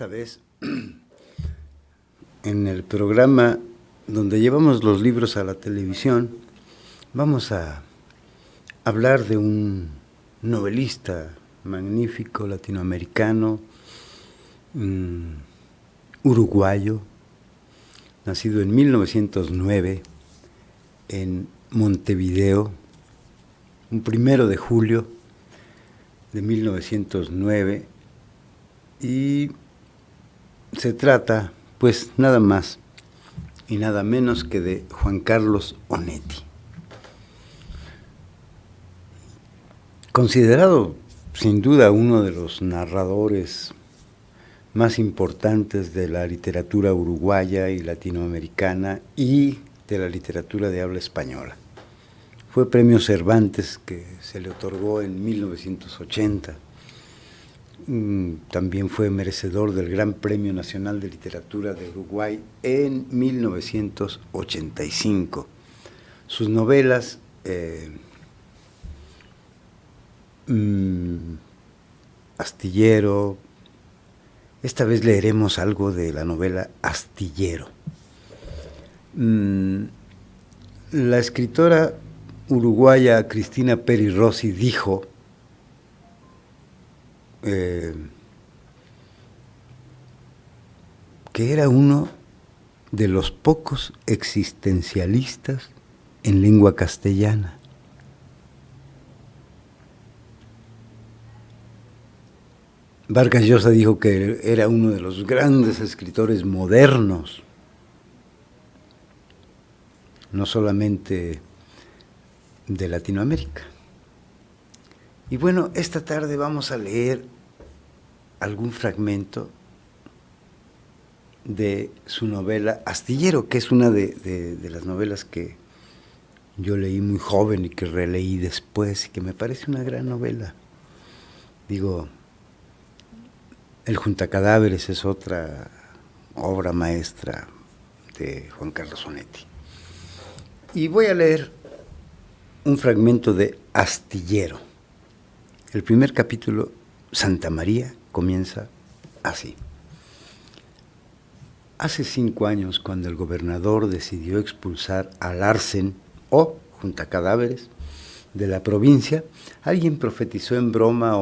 esta vez en el programa donde llevamos los libros a la televisión, vamos a hablar de un novelista magnífico latinoamericano, uruguayo, nacido en 1909 en Montevideo, un 1 de julio de 1909, y se trata, pues, nada más y nada menos que de Juan Carlos Onetti. Considerado sin duda uno de los narradores más importantes de la literatura uruguaya y latinoamericana y de la literatura de habla española. Fue Premio Cervantes, que se le otorgó en 1980. También fue merecedor del Gran Premio Nacional de Literatura de Uruguay en 1985. Sus novelas Astillero. Esta vez leeremos algo de la novela Astillero. La escritora uruguaya Cristina Peri Rossi dijo que era uno de los pocos existencialistas en lengua castellana. Vargas Llosa dijo que era uno de los grandes escritores modernos, no solamente de Latinoamérica. Y bueno, esta tarde vamos a leer algún fragmento de su novela Astillero, que es una de las novelas que yo leí muy joven y que releí después, y que me parece una gran novela. Digo, El Juntacadáveres es otra obra maestra de Juan Carlos Onetti. Y voy a leer un fragmento de Astillero. El primer capítulo, Santa María, comienza así. Hace 5 años, cuando el gobernador decidió expulsar a Larsen, o Juntacadáveres, de la provincia, alguien profetizó en broma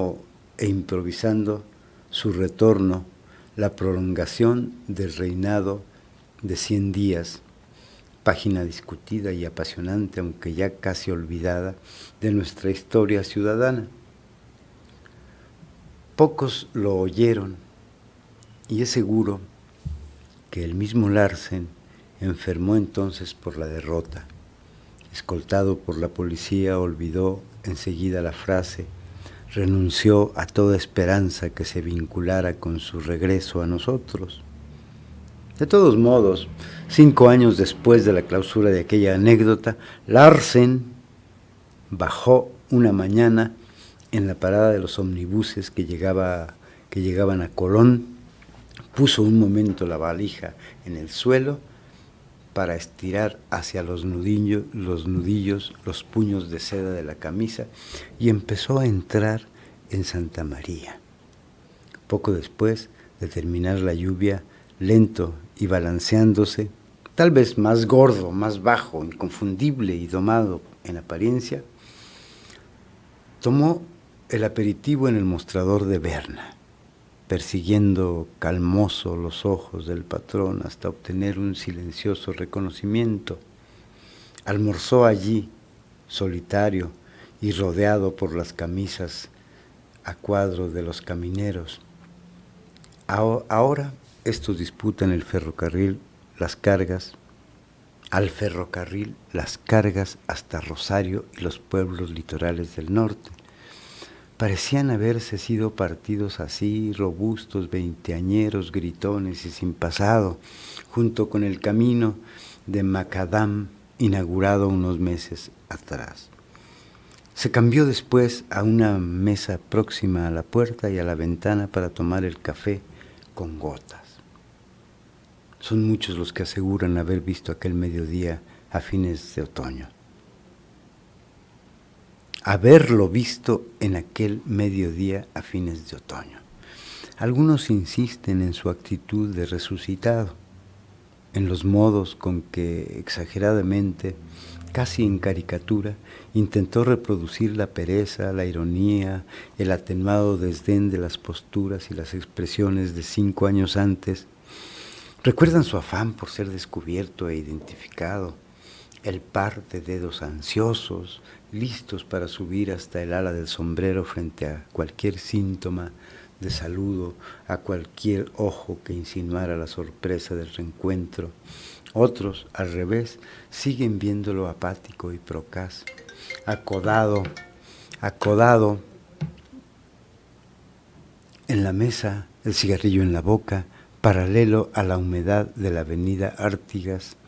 e improvisando su retorno, la prolongación del reinado de 100 días, página discutida y apasionante, aunque ya casi olvidada, de nuestra historia ciudadana. Pocos lo oyeron, y es seguro que el mismo Larsen enfermó entonces por la derrota. Escoltado por la policía, olvidó enseguida la frase, renunció a toda esperanza que se vinculara con su regreso a nosotros. De todos modos, 5 años después de la clausura de aquella anécdota, Larsen bajó una mañana en la parada de los omnibuses que llegaban a Colón, puso un momento la valija en el suelo para estirar hacia los nudillos los puños de seda de la camisa y empezó a entrar en Santa María. Poco después de terminar la lluvia, lento y balanceándose, tal vez más gordo, más bajo, inconfundible y domado en apariencia, tomó el aperitivo en el mostrador de Berna, persiguiendo calmoso los ojos del patrón hasta obtener un silencioso reconocimiento. Almorzó allí, solitario y rodeado por las camisas a cuadro de los camineros. Ahora estos disputan al ferrocarril las cargas hasta Rosario y los pueblos litorales del norte. Parecían haberse sido partidos así, robustos, veinteañeros, gritones y sin pasado, junto con el camino de Macadam, inaugurado unos meses atrás. Se cambió después a una mesa próxima a la puerta y a la ventana para tomar el café con gotas. Son muchos los que aseguran haber visto aquel mediodía a fines de otoño. Haberlo visto en aquel mediodía a fines de otoño. Algunos insisten en su actitud de resucitado, en los modos con que exageradamente, casi en caricatura, intentó reproducir la pereza, la ironía, el atenuado desdén de las posturas y las expresiones de 5 años antes. Recuerdan su afán por ser descubierto e identificado, el par de dedos ansiosos, listos para subir hasta el ala del sombrero frente a cualquier síntoma de saludo, a cualquier ojo que insinuara la sorpresa del reencuentro. Otros, al revés, siguen viéndolo apático y procaz, acodado en la mesa, el cigarrillo en la boca, paralelo a la humedad de la avenida Artigas,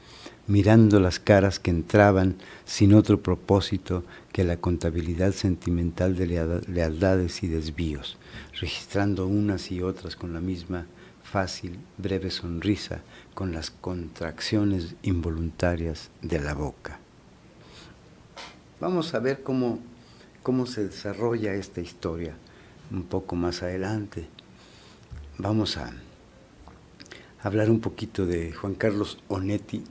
mirando las caras que entraban sin otro propósito que la contabilidad sentimental de lealtades y desvíos, registrando unas y otras con la misma fácil, breve sonrisa, con las contracciones involuntarias de la boca. Vamos a ver cómo se desarrolla esta historia un poco más adelante. Vamos a hablar un poquito de Juan Carlos Onetti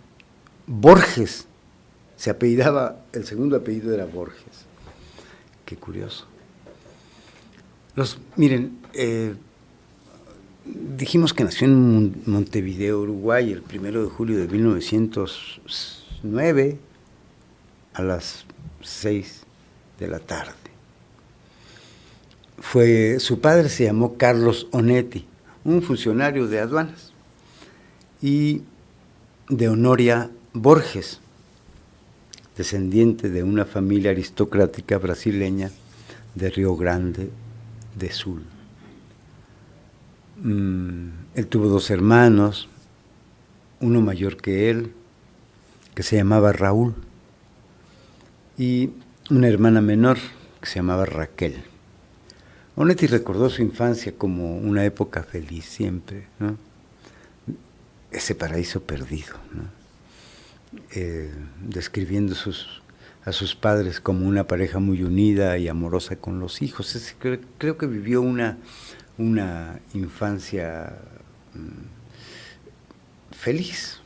Borges. Se apellidaba, el segundo apellido era Borges. Qué curioso. Miren, dijimos que nació en Montevideo, Uruguay, el 1 de julio de 1909 a las 6 de la tarde. Su padre se llamó Carlos Onetti, un funcionario de aduanas, y de Honoria Borges, descendiente de una familia aristocrática brasileña de Río Grande do Sul. Él tuvo 2 hermanos, uno mayor que él, que se llamaba Raúl, y una hermana menor que se llamaba Raquel. Onetti recordó su infancia como una época feliz siempre, ¿no? Ese paraíso perdido, ¿no? Describiendo a sus padres como una pareja muy unida y amorosa con los hijos. Creo que vivió una infancia feliz.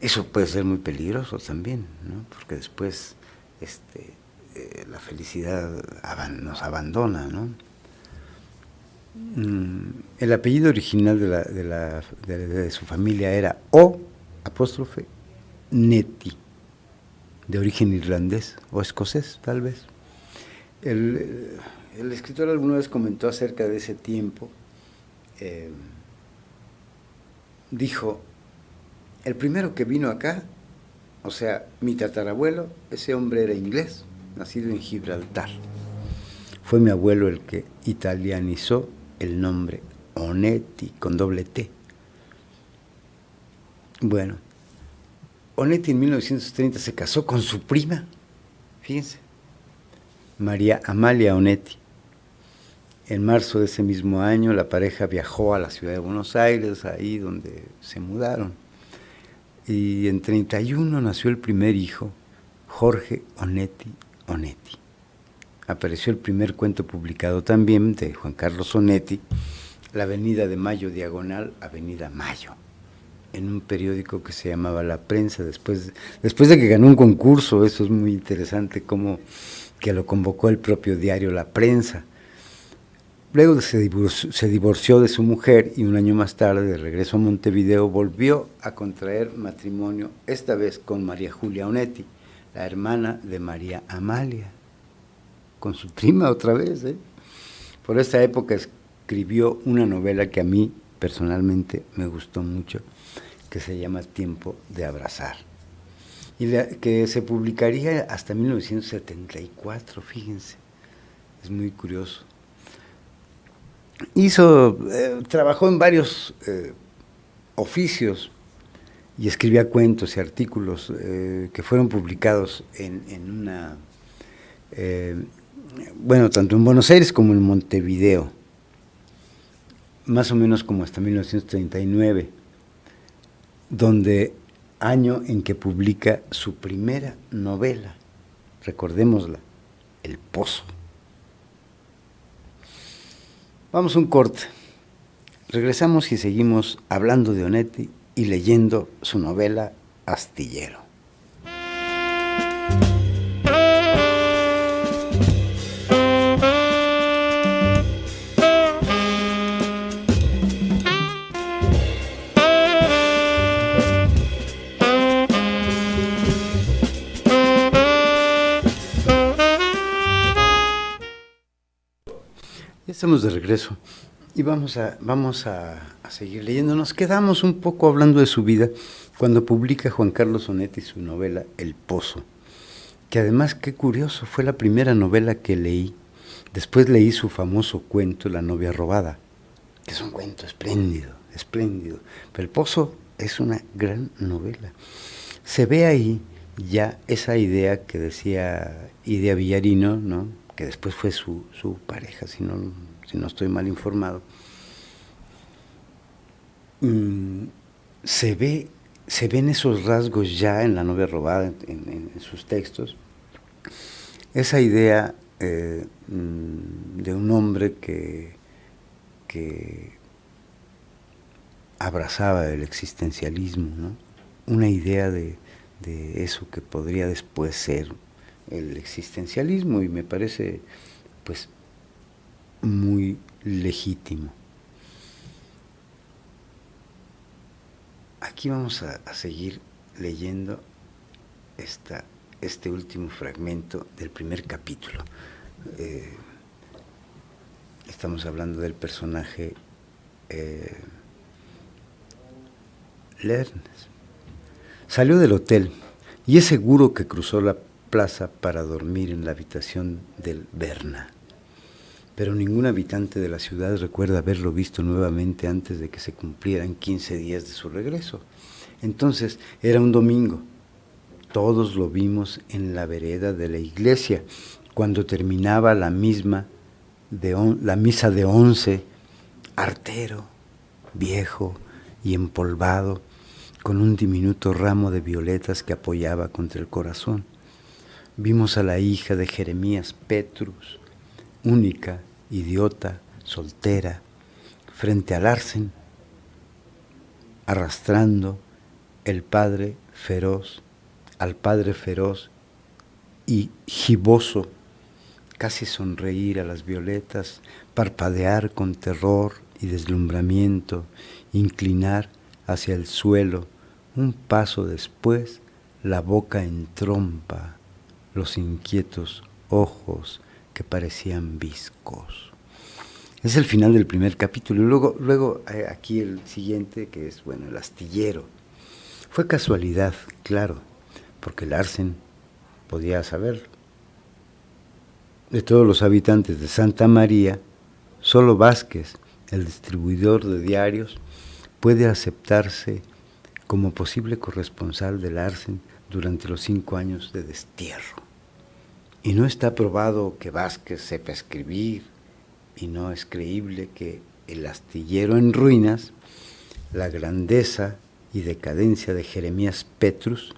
Eso puede ser muy peligroso también, ¿no? Porque después la felicidad nos abandona, ¿no? El apellido original de su familia era Netti, de origen irlandés o escocés, tal vez. El escritor alguna vez comentó acerca de ese tiempo, dijo: el primero que vino acá, o sea, mi tatarabuelo, ese hombre era inglés, nacido en Gibraltar. Fue mi abuelo el que italianizó el nombre Onetti, con doble T. Bueno, Onetti en 1930 se casó con su prima, fíjense, María Amalia Onetti. En marzo de ese mismo año la pareja viajó a la ciudad de Buenos Aires, ahí donde se mudaron. Y en 31 nació el primer hijo, Jorge Onetti. Apareció el primer cuento publicado también de Juan Carlos Onetti, La Avenida de Mayo, diagonal Avenida Mayo, en un periódico que se llamaba La Prensa, después de que ganó un concurso. Eso es muy interesante, como que lo convocó el propio diario La Prensa. Luego se divorció de su mujer y un año más tarde, de regreso a Montevideo, volvió a contraer matrimonio, esta vez con María Julia Onetti, la hermana de María Amalia, con su prima otra vez. Por esta época escribió una novela que a mí personalmente me gustó mucho, que se llama Tiempo de Abrazar, y que se publicaría hasta 1974, fíjense, es muy curioso. Trabajó en varios oficios y escribía cuentos y artículos que fueron publicados tanto en Buenos Aires como en Montevideo, más o menos como hasta 1939, año en que publica su primera novela, recordémosla, El Pozo. Vamos a un corte. Regresamos y seguimos hablando de Onetti y leyendo su novela Astillero. Ya estamos de regreso y vamos a seguir leyendo. Nos quedamos un poco hablando de su vida cuando publica Juan Carlos Onetti su novela El Pozo, que además, qué curioso, fue la primera novela que leí. Después leí su famoso cuento La novia robada, que es un cuento espléndido, espléndido. Pero El Pozo es una gran novela. Se ve ahí ya esa idea que decía Idia Villarino, ¿no?, que después fue su pareja, si no estoy mal informado. Se ven esos rasgos ya en La novia robada, en sus textos. Esa idea de un hombre que abrazaba el existencialismo, ¿no? Una idea de eso que podría después ser el existencialismo, y me parece pues muy legítimo. Aquí vamos a seguir leyendo este último fragmento del primer capítulo. Estamos hablando del personaje Lernes. Salió del hotel y es seguro que cruzó la plaza para dormir en la habitación del Berna. Pero ningún habitante de la ciudad recuerda haberlo visto nuevamente antes de que se cumplieran 15 días de su regreso. Entonces era un domingo. Todos lo vimos en la vereda de la iglesia, cuando terminaba la misa de 11, artero, viejo y empolvado, con un diminuto ramo de violetas que apoyaba contra el corazón. Vimos a la hija de Jeremías Petrus, única, idiota, soltera, frente a Larsen, arrastrando al padre feroz y giboso, casi sonreír a las violetas, parpadear con terror y deslumbramiento, inclinar hacia el suelo, un paso después, la boca en trompa, los inquietos ojos que parecían viscos. Es el final del primer capítulo. Y luego aquí el siguiente, que es, bueno, el astillero. Fue casualidad, claro, porque Larsen podía saberlo. De todos los habitantes de Santa María, solo Vázquez, el distribuidor de diarios, puede aceptarse como posible corresponsal de Larsen durante los 5 años de destierro. Y no está probado que Vázquez sepa escribir, y no es creíble que el astillero en ruinas, la grandeza y decadencia de Jeremías Petrus,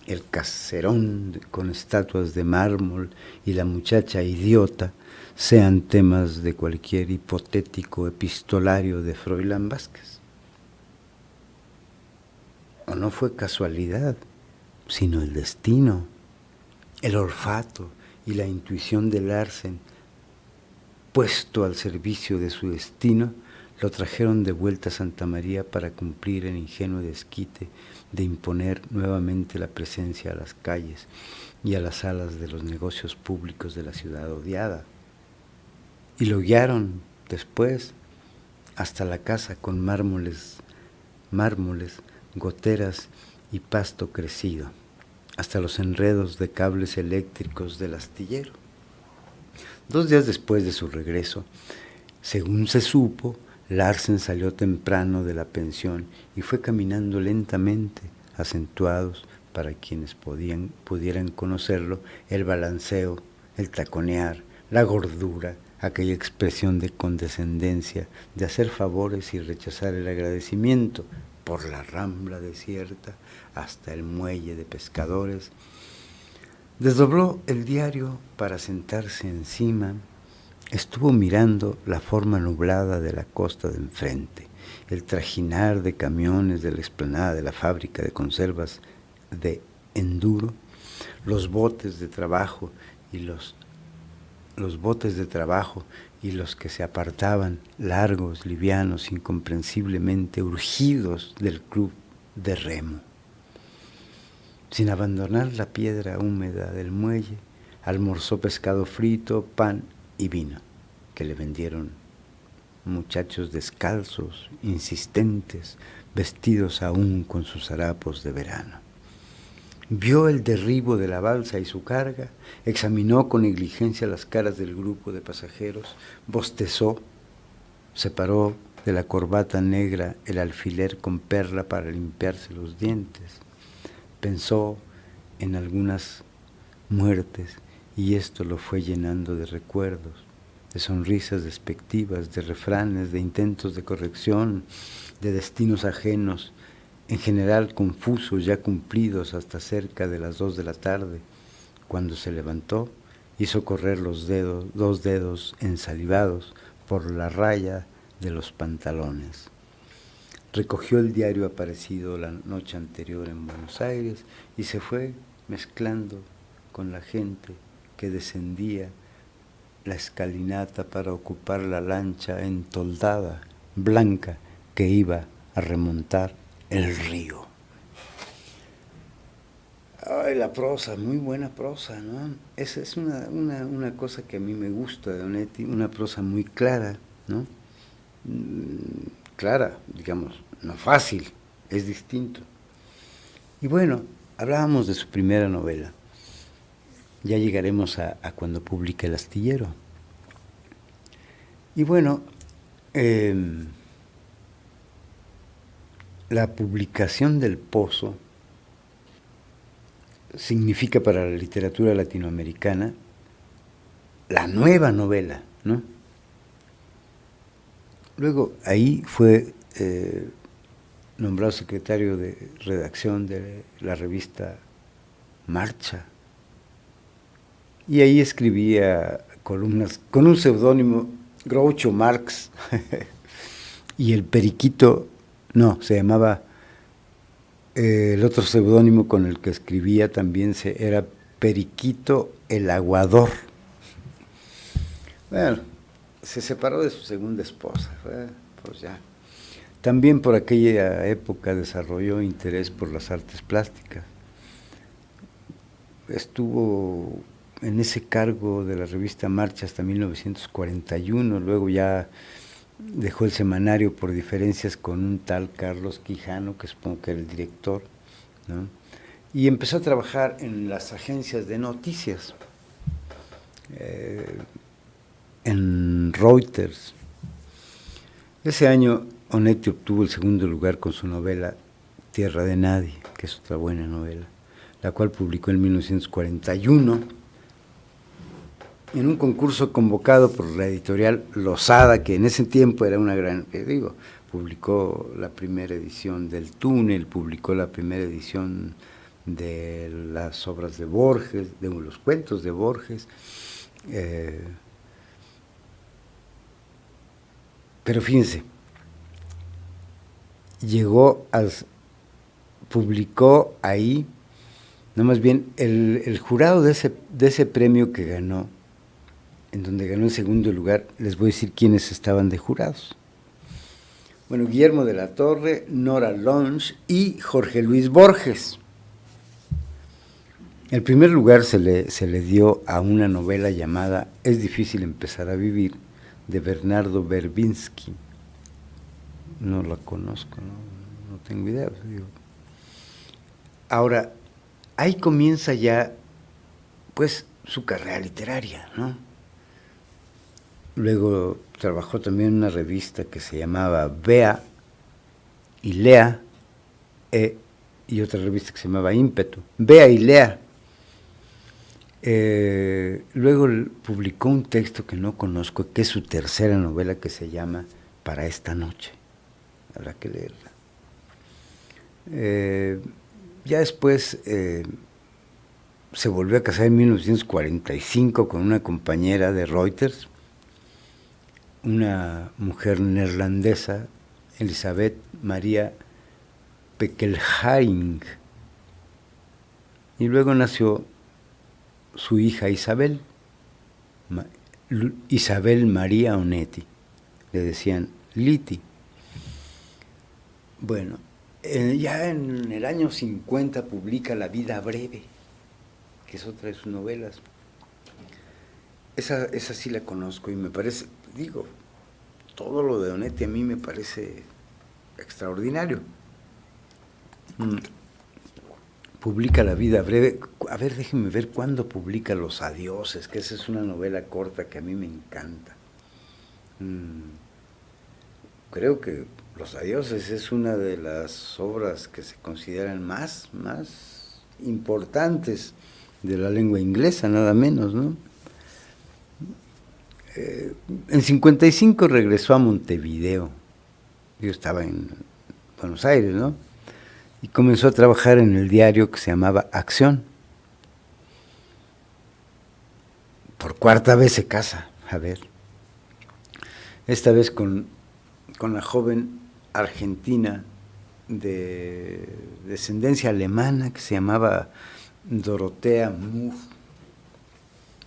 el caserón con estatuas de mármol y la muchacha idiota sean temas de cualquier hipotético epistolario de Froilán Vázquez. O no fue casualidad, sino el destino, el olfato y la intuición de Larsen, puesto al servicio de su destino, lo trajeron de vuelta a Santa María para cumplir el ingenuo desquite de imponer nuevamente la presencia a las calles y a las salas de los negocios públicos de la ciudad odiada. Y lo guiaron después hasta la casa con mármoles, goteras y pasto crecido, hasta los enredos de cables eléctricos del astillero. 2 días después de su regreso, según se supo, Larsen salió temprano de la pensión y fue caminando lentamente, acentuados para quienes pudieran conocerlo, el balanceo, el taconear, la gordura, aquella expresión de condescendencia, de hacer favores y rechazar el agradecimiento, por la rambla desierta hasta el muelle de pescadores. Desdobló el diario para sentarse encima estuvo mirando la forma nublada de la costa de enfrente, el trajinar de camiones de la explanada de la fábrica de conservas de Enduro, los botes de trabajo y los que se apartaban, largos, livianos, incomprensiblemente urgidos del club de remo. Sin abandonar la piedra húmeda del muelle, almorzó pescado frito, pan y vino, que le vendieron muchachos descalzos, insistentes, vestidos aún con sus harapos de verano. Vio el derribo de la balsa y su carga, examinó con negligencia las caras del grupo de pasajeros, bostezó, separó de la corbata negra el alfiler con perla para limpiarse los dientes, pensó en algunas muertes y esto lo fue llenando de recuerdos, de sonrisas despectivas, de refranes, de intentos de corrección, de destinos ajenos, en general confusos, ya cumplidos hasta cerca de las 2 de la tarde. Cuando se levantó, hizo correr los dedos, 2 dedos ensalivados por la raya de los pantalones. Recogió el diario aparecido la noche anterior en Buenos Aires y se fue mezclando con la gente que descendía la escalinata para ocupar la lancha entoldada, blanca, que iba a remontar el río. Ay, la prosa, muy buena prosa, ¿no? Esa es una cosa que a mí me gusta de Onetti, una prosa muy clara, ¿no? Clara, digamos, no fácil, es distinto. Y bueno, hablábamos de su primera novela. Ya llegaremos a cuando publica El astillero. Y bueno, la publicación del Pozo significa para la literatura latinoamericana la nueva novela, ¿no? Luego ahí fue nombrado secretario de redacción de la revista Marcha y ahí escribía columnas con un seudónimo, Groucho Marx, y el Periquito, no, se llamaba, el otro seudónimo con el que escribía también era Periquito el Aguador. Bueno, se separó de su segunda esposa, pues ya. También por aquella época desarrolló interés por las artes plásticas. Estuvo en ese cargo de la revista Marcha hasta 1941, luego ya dejó el semanario por diferencias con un tal Carlos Quijano, que supongo que era el director, ¿no? Y empezó a trabajar en las agencias de noticias, en Reuters. Ese año Onetti obtuvo el segundo lugar con su novela Tierra de Nadie, que es otra buena novela, la cual publicó en 1941 en un concurso convocado por la editorial Losada, que en ese tiempo era una gran, publicó la primera edición del Túnel, publicó la primera edición de las obras de Borges, de los cuentos de Borges, pero fíjense, publicó ahí, no, más bien, el jurado de ese premio que ganó, en donde ganó el segundo lugar, les voy a decir quiénes estaban de jurados. Bueno, Guillermo de la Torre, Nora Lunch y Jorge Luis Borges. El primer lugar se le dio a una novela llamada Es difícil empezar a vivir, de Bernardo Berbinsky. No la conozco, no tengo idea. Ahora, ahí comienza ya, pues, su carrera literaria, ¿no? Luego trabajó también en una revista que se llamaba Vea y Lea, y otra revista que se llamaba Ímpetu. Vea y Lea. Luego publicó un texto que no conozco, que es su tercera novela, que se llama Para esta noche. Habrá que leerla. Ya después se volvió a casar en 1945 con una compañera de Reuters, una mujer neerlandesa, Elisabeth Maria Pekelharing, y luego nació su hija Isabel, Isabel María Onetti, le decían Liti. Bueno, ya en el año 50 publica La vida breve, que es otra de sus novelas. Esa sí la conozco y me parece, digo, todo lo de Onetti a mí me parece extraordinario. Publica La vida breve. A ver, déjenme ver cuándo publica Los adioses, que esa es una novela corta que a mí me encanta. Creo que Los adioses es una de las obras que se consideran más importantes de la lengua inglesa, nada menos, ¿no? En 55 regresó a Montevideo. Yo estaba en Buenos Aires, ¿no? Y comenzó a trabajar en el diario que se llamaba Acción. Por cuarta vez se casa, a ver. Esta vez con la joven argentina de descendencia alemana que se llamaba Dorothea Muff.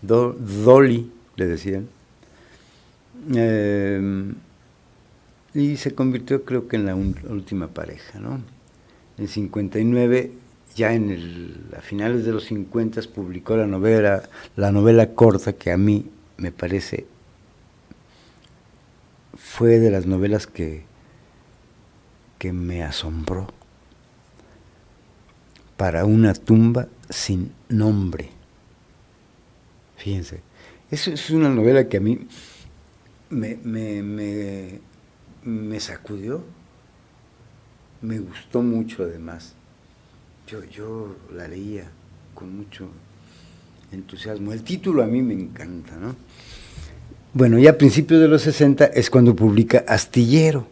Dolly, le decían. Y se convirtió, creo que en la última pareja, ¿no? En 59, ya a finales de los 50, publicó la novela corta que a mí me parece fue de las novelas que me asombró. Para una tumba sin nombre. Fíjense, eso es una novela que a mí me sacudió, me gustó mucho además. Yo la leía con mucho entusiasmo. El título a mí me encanta, ¿no? Bueno, ya a principios de los 60 es cuando publica Astillero.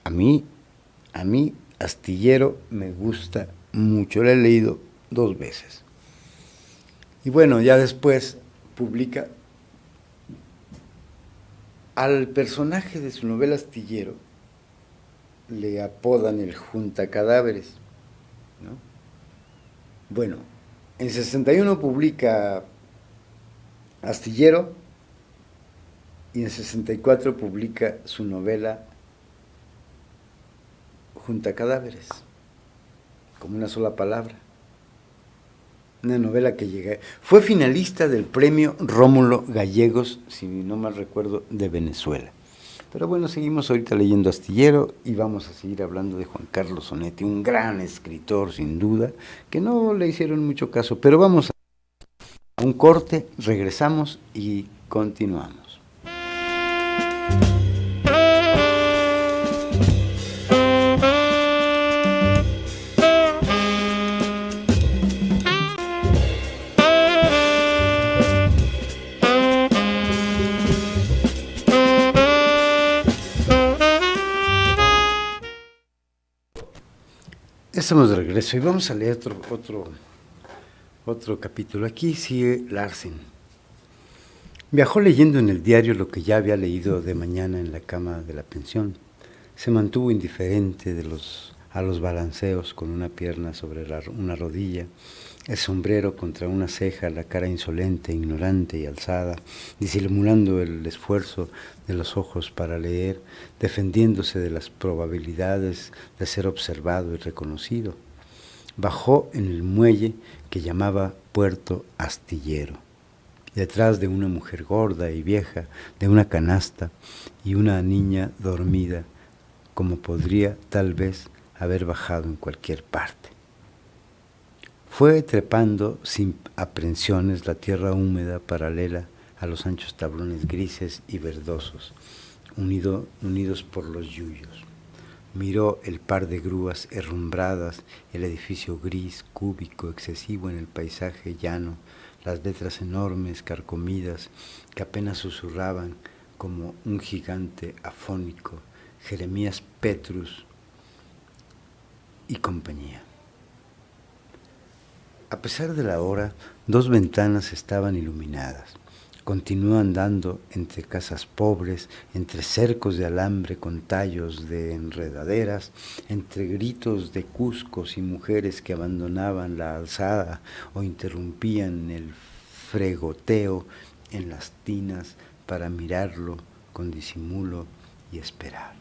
A mí Astillero me gusta mucho, la he leído 2 veces. Y bueno, ya después publica al personaje de su novela Astillero, le apodan el Juntacadáveres, ¿no? Bueno, en 61 publica Astillero y en 64 publica su novela Juntacadáveres, como una sola palabra. Una novela que fue finalista del premio Rómulo Gallegos, si no mal recuerdo, de Venezuela. Pero bueno, seguimos ahorita leyendo Astillero y vamos a seguir hablando de Juan Carlos Onetti, un gran escritor sin duda, que no le hicieron mucho caso, pero vamos a un corte, regresamos y continuamos. Estamos de regreso y vamos a leer otro capítulo. Aquí sigue Larsen. Viajó leyendo en el diario lo que ya había leído de mañana en la cama de la pensión. Se mantuvo indiferente a los balanceos con una pierna sobre una rodilla, el sombrero contra una ceja, la cara insolente, ignorante y alzada, disimulando el esfuerzo de los ojos para leer, defendiéndose de las probabilidades de ser observado y reconocido. Bajó en el muelle que llamaba Puerto Astillero, detrás de una mujer gorda y vieja, de una canasta y una niña dormida, como podría tal vez haber bajado en cualquier parte. Fue trepando sin aprensiones la tierra húmeda paralela a los anchos tablones grises y verdosos, unidos por los yuyos. Miró el par de grúas herrumbradas, el edificio gris, cúbico, excesivo en el paisaje llano, las letras enormes, carcomidas, que apenas susurraban como un gigante afónico, Jeremías Petrus y compañía. A pesar de la hora, 2 ventanas estaban iluminadas. Continuó andando entre casas pobres, entre cercos de alambre con tallos de enredaderas, entre gritos de cuscos y mujeres que abandonaban la alzada o interrumpían el fregoteo en las tinas para mirarlo con disimulo y esperar.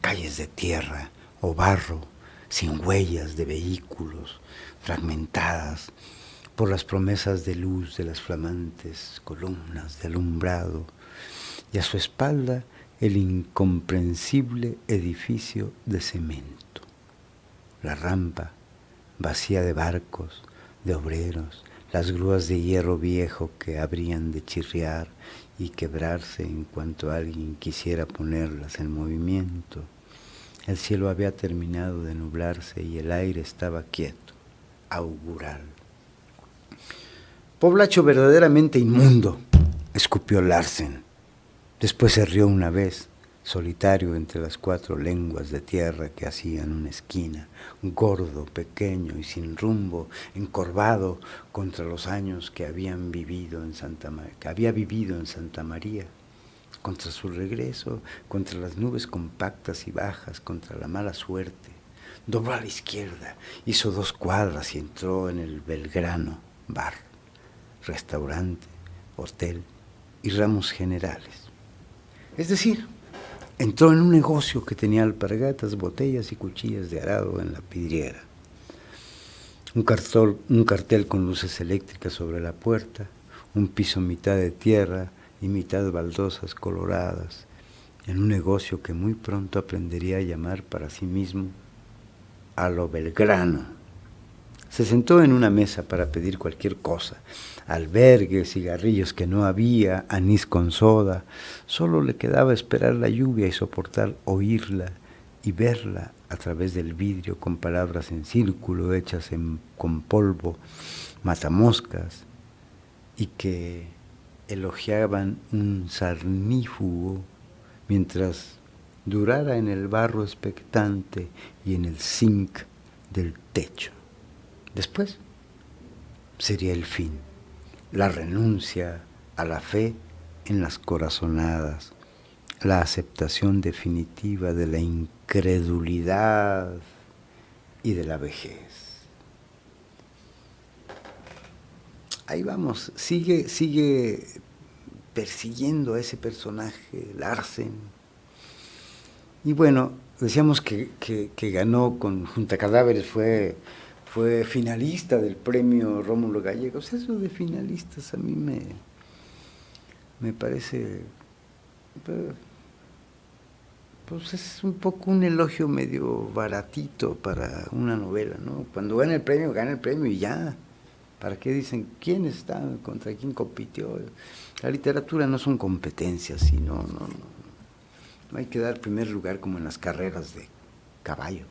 Calles de tierra o barro, sin huellas de vehículos, fragmentadas por las promesas de luz de las flamantes columnas de alumbrado, y a su espalda el incomprensible edificio de cemento, la rampa vacía de barcos, de obreros, las grúas de hierro viejo que habrían de chirriar y quebrarse en cuanto alguien quisiera ponerlas en movimiento. El cielo había terminado de nublarse y el aire estaba quieto, augural. Poblacho verdaderamente inmundo, escupió Larsen. Después se rió una vez, solitario entre las 4 lenguas de tierra que hacían una esquina, gordo, pequeño y sin rumbo, encorvado contra los años que había vivido en Santa María, contra su regreso, contra las nubes compactas y bajas, contra la mala suerte. Dobló a la izquierda, hizo 2 cuadras y entró en el Belgrano, bar, restaurante, hotel y ramos generales. Es decir, entró en un negocio que tenía alpargatas, botellas y cuchillas de arado en la vidriera. Un cartel con luces eléctricas sobre la puerta, un piso mitad de tierra y mitad baldosas coloradas, en un negocio que muy pronto aprendería a llamar para sí mismo a lo Belgrano. Se sentó en una mesa para pedir cualquier cosa, albergue, cigarrillos que no había, anís con soda. Solo le quedaba esperar la lluvia y soportar oírla y verla a través del vidrio con palabras en círculo hechas con polvo, matamoscas, y que elogiaban un sarnífugo mientras durara en el barro expectante y en el zinc del techo. Después sería el fin, la renuncia a la fe en las corazonadas, la aceptación definitiva de la incredulidad y de la vejez. Ahí vamos, sigue persiguiendo a ese personaje, Larsen. Y bueno, decíamos que ganó con Junta Cadáveres, fue finalista del premio Rómulo Gallegos. Eso de finalistas a mí me parece, pues es un poco un elogio medio baratito para una novela, ¿no? Cuando gana el premio y ya. ¿Para qué dicen quién está, contra quién compitió? La literatura no son competencias, sino no hay que dar primer lugar como en las carreras de caballos.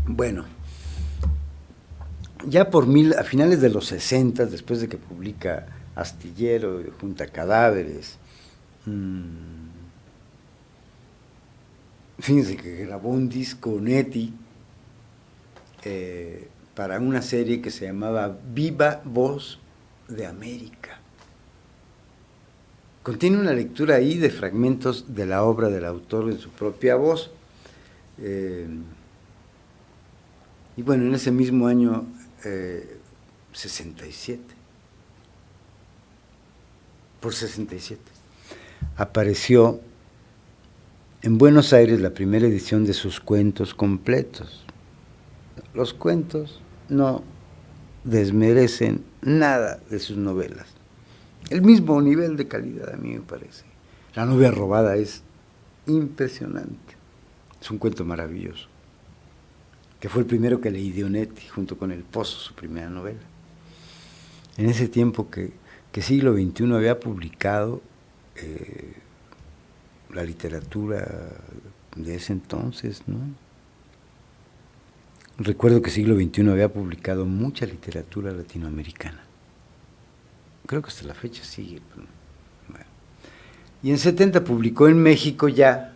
Bueno, ya a finales de los 60, después de que publica Astillero, Junta Cadáveres, fíjense que grabó un disco Netti para una serie que se llamaba Viva Voz de América. Contiene una lectura ahí de fragmentos de la obra del autor en su propia voz. Y bueno, en ese mismo año, 67, apareció en Buenos Aires la primera edición de sus cuentos completos. Los cuentos no desmerecen nada de sus novelas. El mismo nivel de calidad, a mí me parece. La novia robada es impresionante. Es un cuento maravilloso, que fue el primero que leí de Onetti, junto con El Pozo, su primera novela. En ese tiempo que Siglo XXI había publicado la literatura de ese entonces, ¿no? Recuerdo que Siglo XXI había publicado mucha literatura latinoamericana. Creo que hasta la fecha sigue. Bueno. Y en 70 publicó en México ya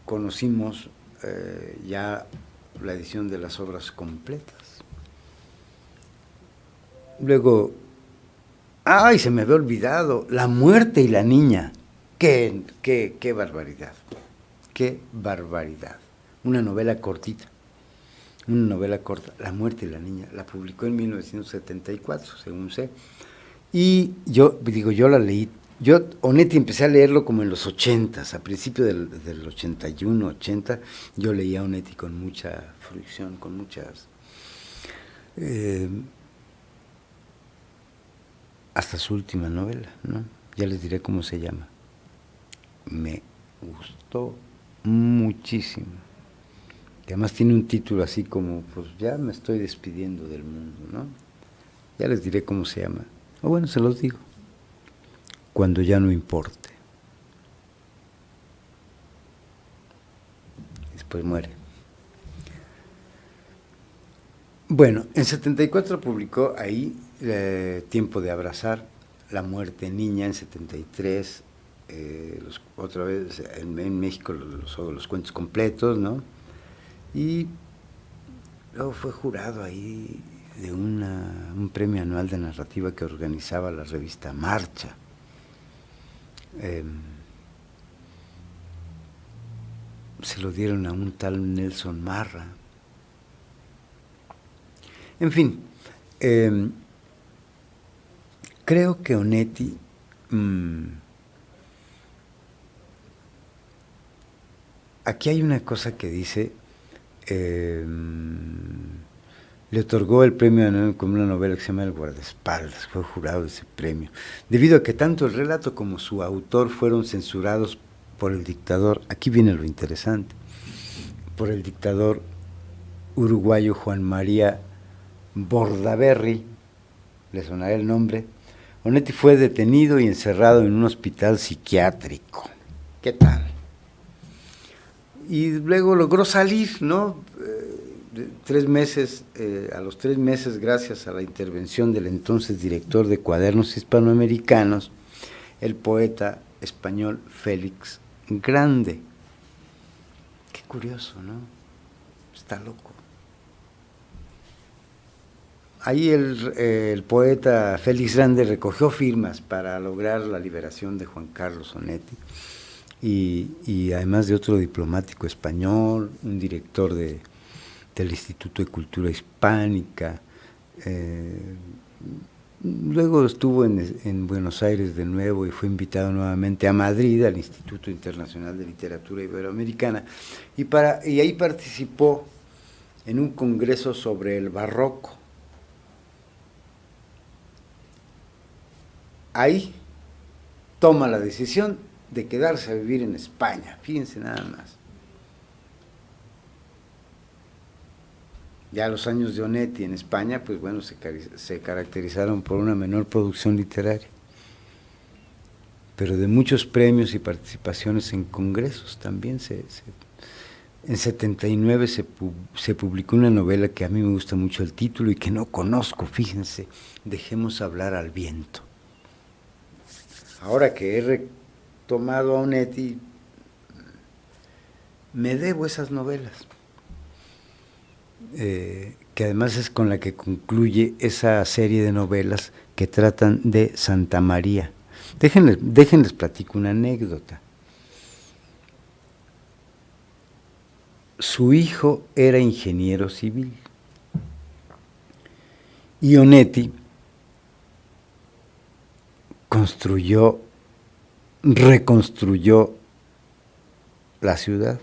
conocimos ya la edición de las obras completas. Luego, ¡ay, se me había olvidado! La muerte y la niña. ¡Qué barbaridad! ¡Qué barbaridad! Una novela cortita. Una novela corta, La muerte y la niña. La publicó en 1974, según sé. Y yo la leí. Yo, Onetti, empecé a leerlo como en los 80s, a principios del 81, 80, yo leía a Onetti con mucha fruición, con muchas... hasta su última novela, ¿no? Ya les diré cómo se llama. Me gustó muchísimo. Que además tiene un título así como, pues ya me estoy despidiendo del mundo, ¿no? Ya les diré cómo se llama. O bueno, se los digo. Cuando ya no importe. Después muere. Bueno, en 74 publicó ahí Tiempo de abrazar, La muerte niña en 73, otra vez en México los cuentos completos, ¿no? Y luego fue jurado ahí de un premio anual de narrativa que organizaba la revista Marcha. Se lo dieron a un tal Nelson Marra. En fin, creo que Onetti aquí hay una cosa que dice, le otorgó el premio con una novela que se llama El guardaespaldas, fue jurado de ese premio, debido a que tanto el relato como su autor fueron censurados por el dictador. Aquí viene lo interesante, por el dictador uruguayo Juan María Bordaberry, le sonará el nombre. Onetti fue detenido y encerrado en un hospital psiquiátrico. ¿Qué tal? Y luego logró salir, ¿no? 3 meses, a los 3 meses, gracias a la intervención del entonces director de Cuadernos Hispanoamericanos, el poeta español Félix Grande. Qué curioso, ¿no? Está loco. Ahí el poeta Félix Grande recogió firmas para lograr la liberación de Juan Carlos Onetti y además de otro diplomático español, un director del Instituto de Cultura Hispánica. Luego estuvo en Buenos Aires de nuevo y fue invitado nuevamente a Madrid, al Instituto Internacional de Literatura Iberoamericana, y ahí participó en un congreso sobre el barroco. Ahí toma la decisión de quedarse a vivir en España, fíjense nada más. Ya los años de Onetti en España, pues bueno, se caracterizaron por una menor producción literaria, pero de muchos premios y participaciones en congresos también. En 79 se publicó una novela que a mí me gusta mucho el título y que no conozco, fíjense, Dejemos hablar al viento. Ahora que he retomado a Onetti, me debo esas novelas, que además es con la que concluye esa serie de novelas que tratan de Santa María. Déjenles platico una anécdota. Su hijo era ingeniero civil y Onetti reconstruyó la ciudad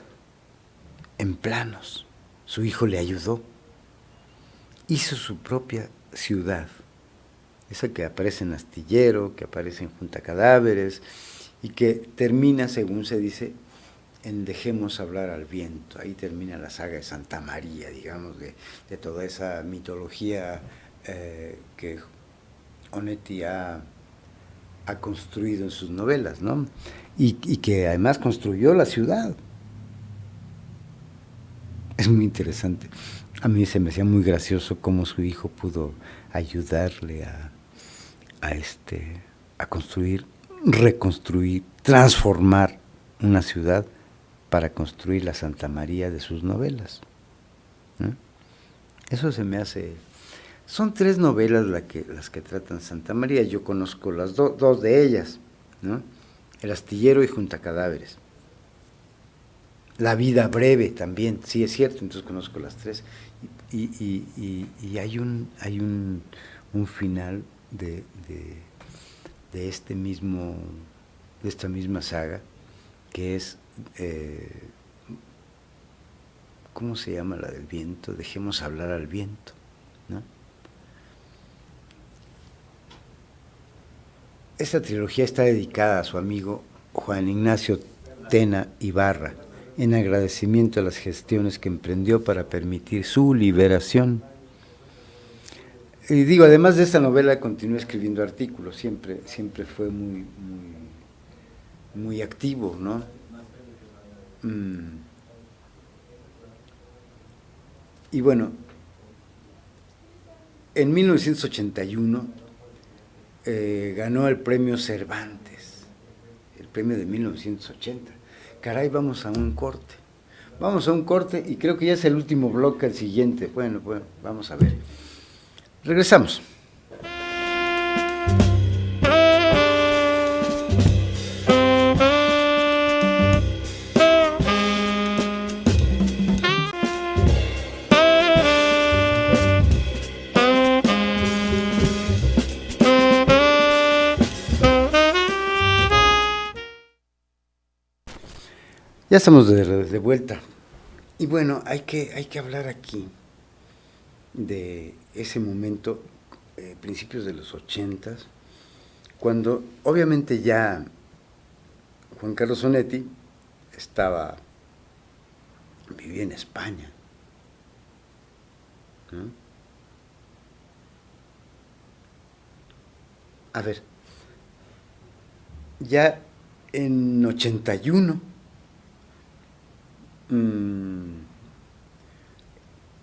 en planos. Su hijo le ayudó. Hizo su propia ciudad, esa que aparece en Astillero, que aparece en Junta Cadáveres, y que termina, según se dice, en Dejemos hablar al viento. Ahí termina la saga de Santa María, digamos, de toda esa mitología que Onetti ha construido en sus novelas, ¿no? Y que además construyó la ciudad. Es muy interesante. A mí se me hacía muy gracioso cómo su hijo pudo ayudarle a construir, reconstruir, transformar una ciudad para construir la Santa María de sus novelas. ¿no? Eso se me hace... Son 3 novelas las que tratan Santa María. Yo conozco las dos de ellas, ¿no? El astillero y Juntacadáveres. La vida breve también, sí es cierto, entonces conozco las 3. Y hay un final de esta misma saga, que es, ¿cómo se llama la del viento? Dejemos hablar al viento, ¿no? Esta trilogía está dedicada a su amigo Juan Ignacio Tena Ibarra, en agradecimiento a las gestiones que emprendió para permitir su liberación. Y digo, además de esta novela, continuó escribiendo artículos, siempre fue muy activo, ¿no? Y bueno, en 1981 ganó el premio Cervantes, el premio de 1980. Caray, vamos a un corte y creo que ya es el último bloque, el siguiente. Bueno, vamos a ver. Regresamos. Ya estamos de vuelta. Y bueno, hay que hablar aquí de ese momento, principios de los 80, cuando obviamente ya Juan Carlos Onetti vivía en España, ¿no? A ver, ya en 81,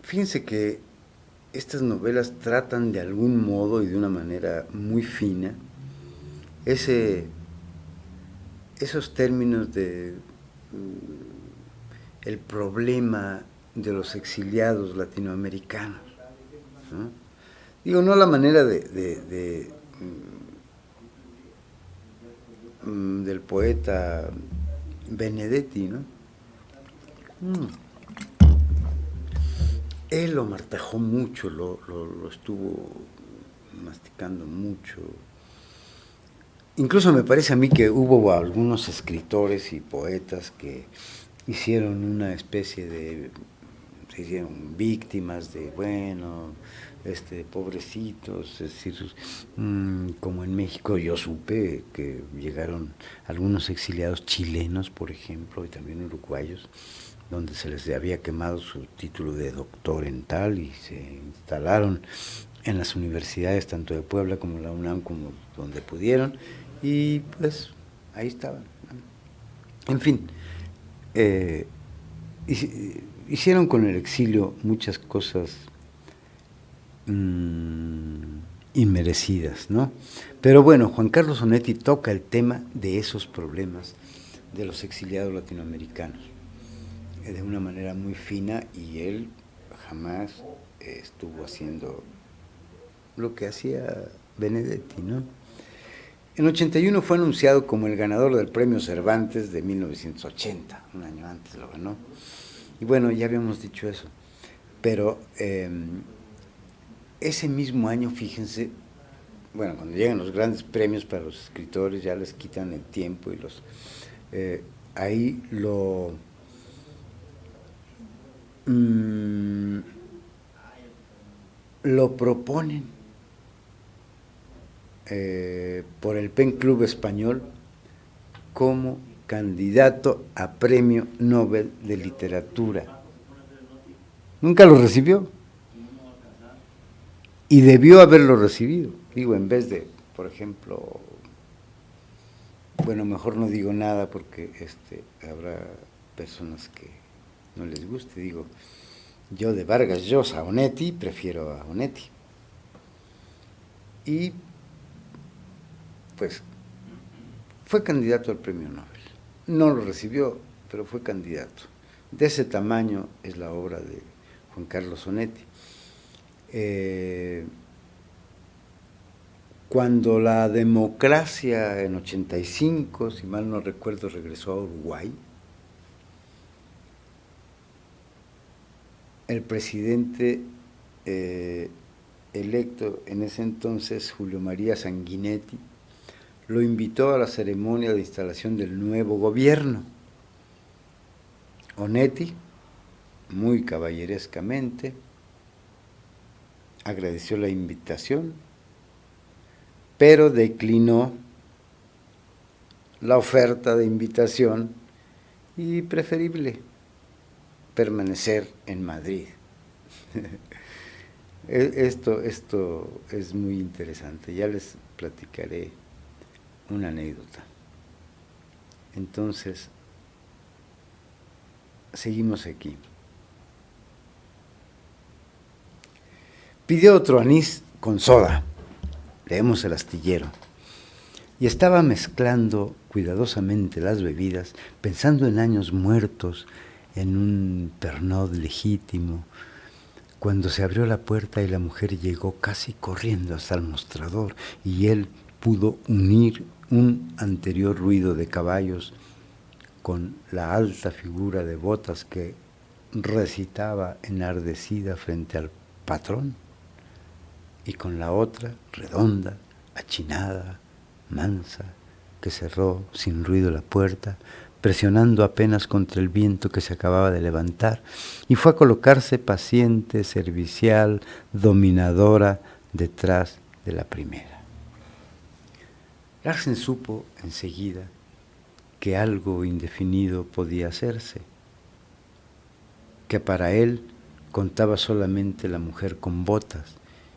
fíjense que estas novelas tratan de algún modo y de una manera muy fina esos términos de el problema de los exiliados latinoamericanos, ¿no? Digo, no la manera del poeta Benedetti, ¿no? Él lo martajó mucho, lo estuvo masticando mucho. Incluso me parece a mí que hubo algunos escritores y poetas que hicieron una especie se hicieron víctimas de, bueno, pobrecitos, es decir, como en México yo supe que llegaron algunos exiliados chilenos, por ejemplo, y también uruguayos, donde se les había quemado su título de doctor en tal y se instalaron en las universidades tanto de Puebla como la UNAM, como donde pudieron, y pues ahí estaban. En fin, hicieron con el exilio muchas cosas inmerecidas, ¿no? Pero bueno, Juan Carlos Onetti toca el tema de esos problemas de los exiliados latinoamericanos de una manera muy fina, y él jamás estuvo haciendo lo que hacía Benedetti, ¿no? En 81 fue anunciado como el ganador del premio Cervantes de 1980, un año antes lo ganó. Y bueno, ya habíamos dicho eso, pero ese mismo año, fíjense, bueno, cuando llegan los grandes premios para los escritores, ya les quitan el tiempo y ahí lo proponen por el Pen Club Español como candidato a Premio Nobel de Literatura. Nunca lo recibió y debió haberlo recibido. Digo, en vez de, por ejemplo, bueno, mejor no digo nada porque habrá personas que no les guste. Digo, yo de Vargas Llosa a Onetti prefiero a Onetti. Y pues fue candidato al Premio Nobel. No lo recibió, pero fue candidato. De ese tamaño es la obra de Juan Carlos Onetti. Cuando la democracia en 85, si mal no recuerdo, regresó a Uruguay, el presidente electo en ese entonces, Julio María Sanguinetti, lo invitó a la ceremonia de instalación del nuevo gobierno. Onetti, muy caballerescamente, agradeció la invitación, pero declinó la oferta de invitación y preferible permanecer en Madrid. Esto es muy interesante, ya les platicaré una anécdota. Entonces, seguimos aquí. Pidió otro anís con soda, leemos el astillero, y estaba mezclando cuidadosamente las bebidas, pensando en años muertos, en un Pernod legítimo, cuando se abrió la puerta y la mujer llegó casi corriendo hasta el mostrador, y él pudo unir un anterior ruido de caballos con la alta figura de botas que recitaba enardecida frente al patrón, y con la otra, redonda, achinada, mansa, que cerró sin ruido la puerta, presionando apenas contra el viento que se acababa de levantar, y fue a colocarse paciente, servicial, dominadora, detrás de la primera. Larsen supo enseguida que algo indefinido podía hacerse, que para él contaba solamente la mujer con botas,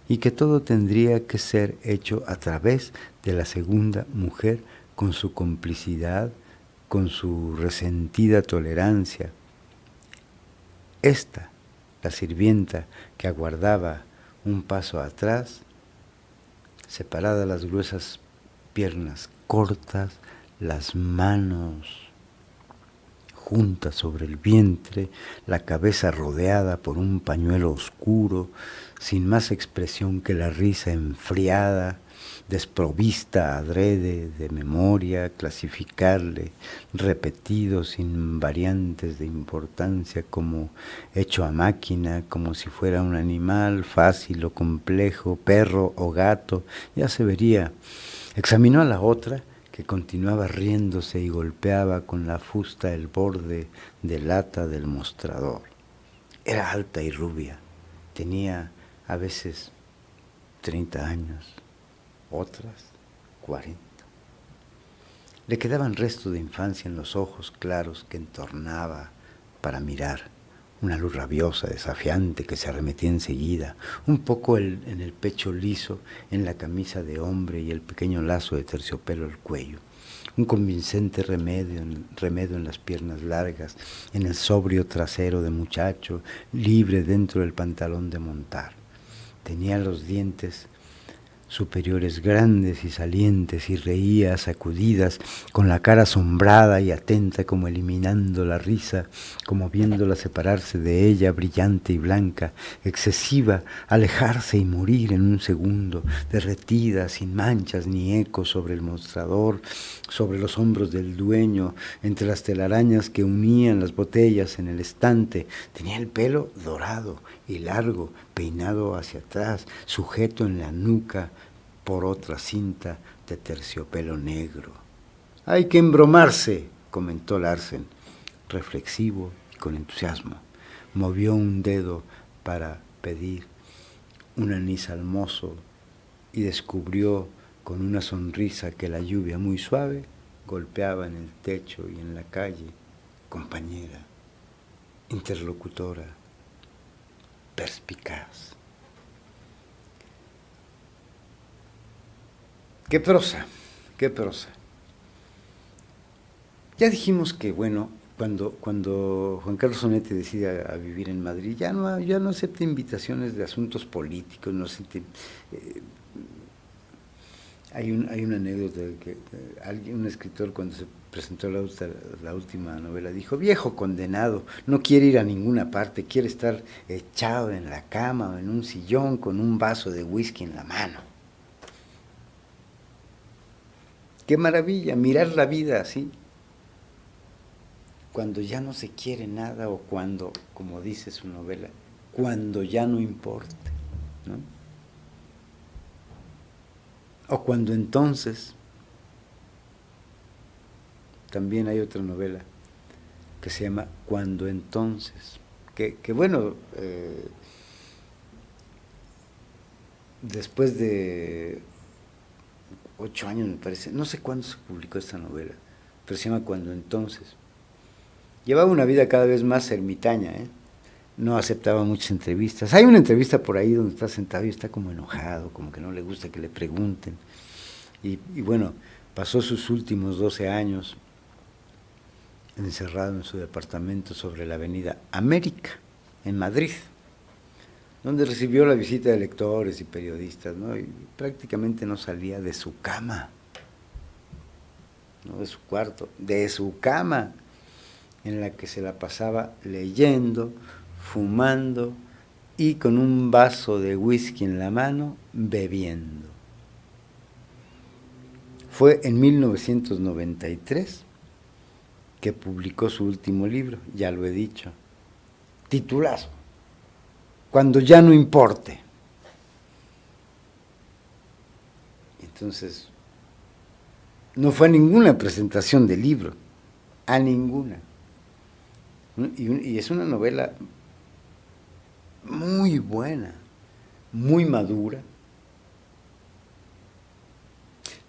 y que todo tendría que ser hecho a través de la segunda mujer, con su complicidad, con su resentida tolerancia. Esta, la sirvienta que aguardaba un paso atrás, separadas las gruesas piernas cortas, las manos juntas sobre el vientre, la cabeza rodeada por un pañuelo oscuro, sin más expresión que la risa enfriada, desprovista adrede de memoria, clasificarle, repetido sin variantes de importancia, como hecho a máquina, como si fuera un animal fácil o complejo, perro o gato, ya se vería. Examinó a la otra, que continuaba riéndose y golpeaba con la fusta el borde de lata del mostrador. Era alta y rubia, tenía a veces 30 años, otras 40. Le quedaban restos de infancia en los ojos claros que entornaba para mirar, una luz rabiosa, desafiante, que se arremetía enseguida, un poco en el pecho liso, en la camisa de hombre y el pequeño lazo de terciopelo al cuello, un convincente remedio en las piernas largas, en el sobrio trasero de muchacho, libre dentro del pantalón de montar. Tenía los dientes superiores grandes y salientes, y reía a sacudidas, con la cara asombrada y atenta, como eliminando la risa, como viéndola separarse de ella, brillante y blanca, excesiva, alejarse y morir en un segundo, derretida, sin manchas ni ecos, sobre el mostrador, sobre los hombros del dueño, entre las telarañas que unían las botellas en el estante. Tenía el pelo dorado y largo, peinado hacia atrás, sujeto en la nuca por otra cinta de terciopelo negro. «Hay que embromarse», comentó Larsen, reflexivo y con entusiasmo. Movió un dedo para pedir un anís al mozo y descubrió con una sonrisa que la lluvia muy suave golpeaba en el techo y en la calle. Compañera, interlocutora, perspicaz. ¡Qué prosa! ¡Qué prosa! Ya dijimos que, bueno, cuando Juan Carlos Onetti decide a vivir en Madrid, ya no acepta invitaciones de asuntos políticos, no acepta, Hay una anécdota de que un escritor cuando se presentó la última novela dijo: viejo condenado, no quiere ir a ninguna parte, quiere estar echado en la cama o en un sillón con un vaso de whisky en la mano. Qué maravilla, mirar la vida así, cuando ya no se quiere nada o cuando, como dice su novela, cuando ya no importa, ¿no? O cuando entonces. También hay otra novela que se llama Cuando entonces, que bueno, después de 8 años me parece, no sé cuándo se publicó esta novela, pero se llama Cuando entonces. Llevaba una vida cada vez más ermitaña, no aceptaba muchas entrevistas. Hay una entrevista por ahí donde está sentado y está como enojado, como que no le gusta que le pregunten. Y bueno, pasó sus últimos 12 años encerrado en su departamento sobre la avenida América, en Madrid, donde recibió la visita de lectores y periodistas, ¿no? Y prácticamente no salía de su cama, no de su cuarto, de su cama, en la que se la pasaba leyendo, fumando y con un vaso de whisky en la mano, bebiendo. Fue en 1993 que publicó su último libro, ya lo he dicho, titulazo, Cuando ya no importe. Entonces, no fue a ninguna presentación del libro, a ninguna. Y es una novela muy buena, muy madura.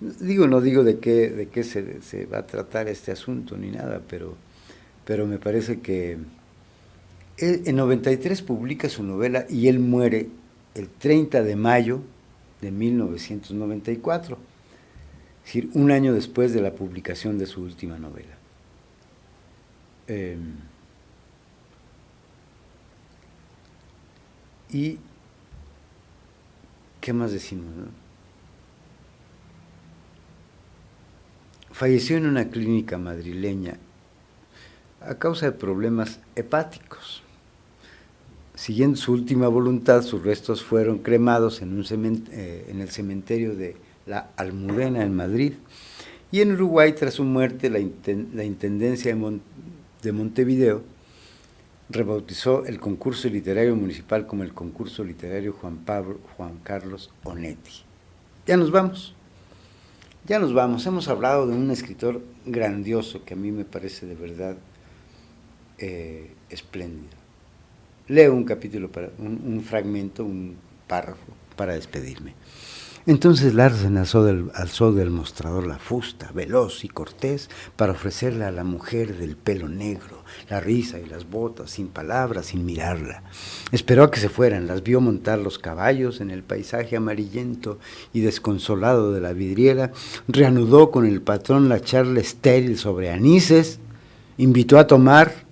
No digo de qué se va a tratar este asunto ni nada, pero me parece que en 93 publica su novela y él muere el 30 de mayo de 1994, es decir, un año después de la publicación de su última novela. ¿Y qué más decimos, no? Falleció en una clínica madrileña a causa de problemas hepáticos. Siguiendo su última voluntad, sus restos fueron cremados en el cementerio de la Almudena en Madrid, y en Uruguay, tras su muerte, la Intendencia de Montevideo rebautizó el concurso literario municipal como el concurso literario Juan Carlos Onetti. Ya nos vamos. Hemos hablado de un escritor grandioso que a mí me parece de verdad espléndido. Leo un capítulo, un fragmento, un párrafo para despedirme. Entonces Larsen alzó del mostrador la fusta, veloz y cortés, para ofrecerla a la mujer del pelo negro, la risa y las botas, sin palabras, sin mirarla. Esperó a que se fueran, las vio montar los caballos en el paisaje amarillento y desconsolado de la vidriera, reanudó con el patrón la charla estéril sobre anises, invitó a tomar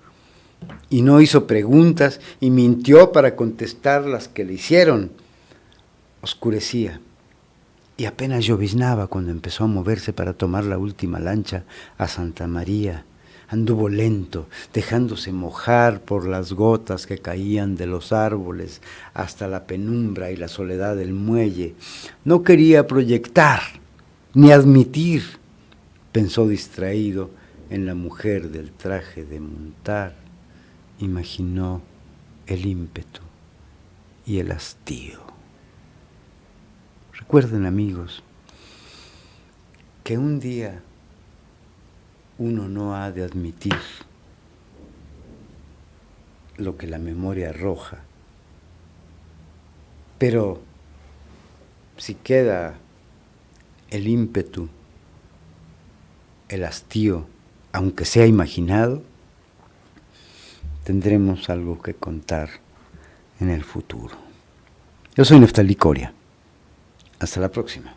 y no hizo preguntas y mintió para contestar las que le hicieron. Oscurecía. Y apenas lloviznaba cuando empezó a moverse para tomar la última lancha a Santa María. Anduvo lento, dejándose mojar por las gotas que caían de los árboles hasta la penumbra y la soledad del muelle. No quería proyectar, ni admitir, pensó distraído en la mujer del traje de montar. Imaginó el ímpetu y el hastío. Recuerden, amigos, que un día uno no ha de admitir lo que la memoria arroja, pero si queda el ímpetu, el hastío, aunque sea imaginado, tendremos algo que contar en el futuro. Yo soy Neftalí Coria. Hasta la próxima.